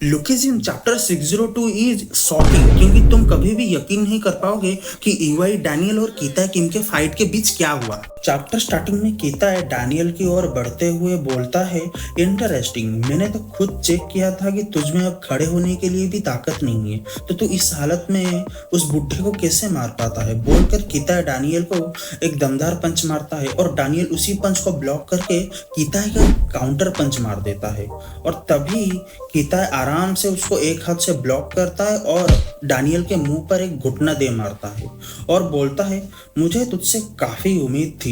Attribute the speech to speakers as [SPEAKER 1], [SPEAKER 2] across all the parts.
[SPEAKER 1] Lookism chapter 602 is shocking क्योंकि तुम कभी भी यकीन नहीं कर पाओगे कि ईवाई डैनियल और कीता किम के फाइट के बीच क्या हुआ। चैप्टर स्टार्टिंग में कीता डैनियल की ओर बढ़ते हुए बोलता है, इंटरेस्टिंग, मैंने तो खुद चेक किया था कि तुझमें अब खड़े होने के लिए भी ताकत नहीं है, तो तू इस हालत में उस बुढ़े को कैसे मार पाता है। बोलकर कीता डैनियल को एक दमदार पंच मारता है और डैनियल उसी पंच को ब्लॉक करके कीता का काउंटर पंच मार देता है और तभी कीता आराम से उसको एक हाथ से ब्लॉक करता है और डैनियल के मुंह पर एक घुटना दे मारता है और बोलता है, मुझे तुझसे काफी उम्मीद थी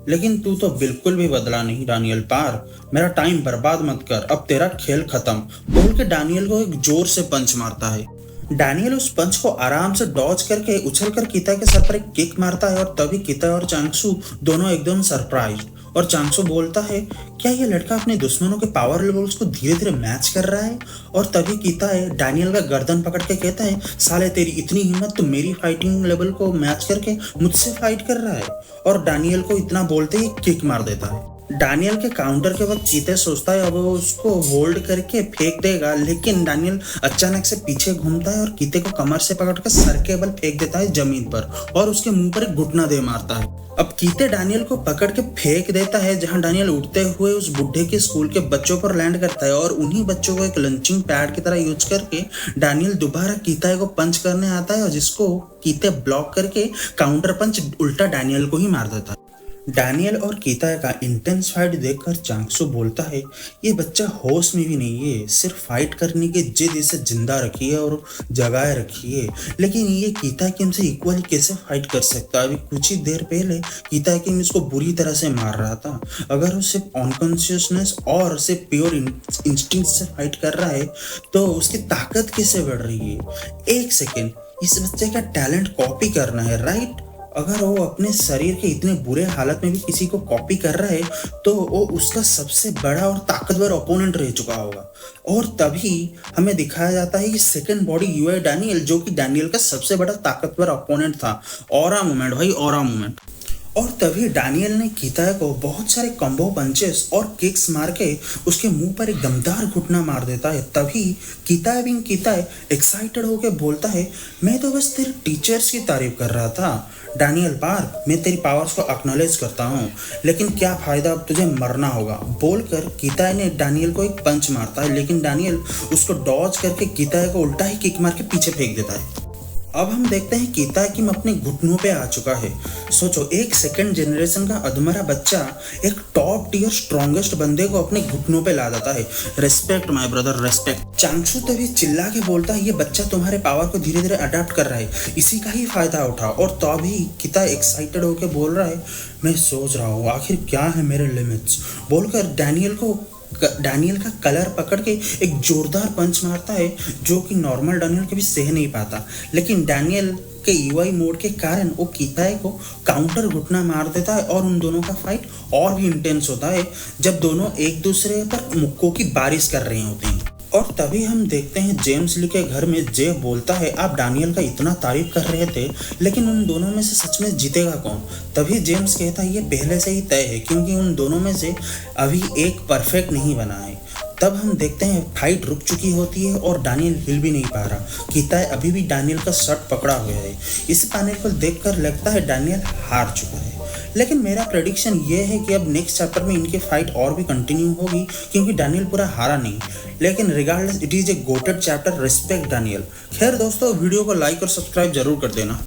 [SPEAKER 1] लेकिन तू तो बिल्कुल भी बदला नहीं डैनियल पार, मेरा टाइम बर्बाद मत कर, अब तेरा खेल खत्म। बोल के डैनियल को एक जोर से पंच मारता है। डैनियल उस पंच को आराम से डॉज करके उछलकर कीता के सर पर एक किक मारता है और तभी कीता और चांगसू दोनों एकदम सरप्राइज और चांगसू बोलता है, क्या ये लड़का अपने दुश्मनों के पावर लेवल्स को धीरे धीरे मैच कर रहा है। और तभी कीता है डैनियल का गर्दन पकड़ के कहता है, साले तेरी इतनी हिम्मत, तो मेरी फाइटिंग लेवल को मैच करके मुझसे फाइट कर रहा है। और डैनियल को इतना बोलते ही किक मार देता है। डैनियल के काउंटर के बाद चीते सोचता है अब वो उसको होल्ड करके फेंक देगा, लेकिन डैनियल अचानक से पीछे घूमता है और कीते को कमर से पकड़कर सर के बल फेंक देता है जमीन पर और उसके मुंह पर एक घुटना दे मारता है। अब कीते डैनियल को पकड़ के फेंक देता है जहां डैनियल उड़ते हुए उस बुढ़े के स्कूल के बच्चों पर लैंड करता है और उन्हीं बच्चों को एक लंचिंग पैड की तरह यूज करके डैनियल दोबारा कीता को पंच करने आता है और जिसको कीते ब्लॉक करके काउंटर पंच उल्टा डैनियल को ही मार देता है। डैनियल और कीता का इंटेंस फाइट देखकर चांगसू बोलता है, ये बच्चा होश में भी नहीं है, सिर्फ फाइट करने की जिद इसे जिंदा रखी है और जगाए रखी है, लेकिन ये कीता किम से इक्वली कैसे फाइट कर सकता है। अभी कुछ ही देर पहले कीता किम इसको बुरी तरह से मार रहा था, अगर वो सिर्फ अनकॉन्शियसनेस और सिर्फ प्योर इंस्टिंक्ट से फाइट कर रहा है तो उसकी ताकत कैसे बढ़ रही है। एक सेकेंड, इस बच्चे का टैलेंट कॉपी करना है, राइट। अगर वो अपने शरीर के इतने बुरे हालत में भी किसी को कॉपी कर रहा है तो वो उसका सबसे बड़ा और ताकतवर ओपोनेंट रह चुका होगा। और तभी हमें दिखाया जाता है कि सेकंड बॉडी यूआई डैनियल, जो कि डैनियल का सबसे बड़ा ताकतवर ओपोनेंट था। ऑरा मूवमेंट भाई, ऑरा मूवमेंट। और तभी डैनियल ने कीता को बहुत सारे कॉम्बो पंचेस और किक्स मार के उसके मुंह पर एक दमदार घुटना मार देता है। तभी कीता एक्साइटेड होकर बोलता है, मैं तो बस तेरे टीचर्स की तारीफ कर रहा था डैनियल पार्क, मैं तेरी पावर्स को एक्नॉलेज करता हूँ, लेकिन क्या फायदा, अब तुझे मरना होगा। बोलकर कीता ने डैनियल को एक पंच मारता है, लेकिन डैनियल उसको डॉज करके कीता को उल्टा ही किक मार के पीछे फेंक देता है। अब हम देखते हैं कीता किम अपने घुटनों पे आ चुका है। सोचो, एक सेकंड जनरेशन का अधमरा बच्चा एक टॉप टियर स्ट्रॉन्गेस्ट बंदे को अपने घुटनों पे ला देता है। Respect my brother, respect. Changsu तभी चिल्ला के बोलता है, ये बच्चा तुम्हारे पावर को धीरे धीरे अडॉप्ट कर रहा है, इसी का ही फायदा उठाओ। और तभी कीता एक्साइटेड होकर बोल रहा है, मैं सोच रहा हूँ आखिर क्या है मेरे लिमिट्स। बोलकर डैनियल का कलर पकड़ के एक जोरदार पंच मारता है जो कि नॉर्मल डैनियल कभी सह नहीं पाता, लेकिन डैनियल के ईवाई मोड के कारण वो कीता को काउंटर घुटना मार देता है और उन दोनों का फाइट और भी इंटेंस होता है जब दोनों एक दूसरे पर मुक्कों की बारिश कर रहे होते हैं। और तभी हम देखते हैं जेम्स ली के घर में जे बोलता है, आप डैनियल का इतना तारीफ कर रहे थे, लेकिन उन दोनों में से सच में जीतेगा कौन। तभी जेम्स कहता है, ये पहले से ही तय है क्योंकि उन दोनों में से अभी एक परफेक्ट नहीं बना है। तब हम देखते हैं फाइट रुक चुकी होती है और डैनियल हिल भी नहीं पा रहा। कीता अभी भी डैनियल का शर्ट पकड़ा हुआ है। इस पैनल को देखकर लगता है डैनियल हार चुका है, लेकिन मेरा प्रेडिक्शन ये है कि अब नेक्स्ट चैप्टर में इनकी फाइट और भी कंटिन्यू होगी क्योंकि डैनियल पूरा हारा नहीं। लेकिन regardless, it is a GOATed chapter, respect Daniel. खैर दोस्तों, वीडियो को लाइक और सब्सक्राइब जरूर कर देना।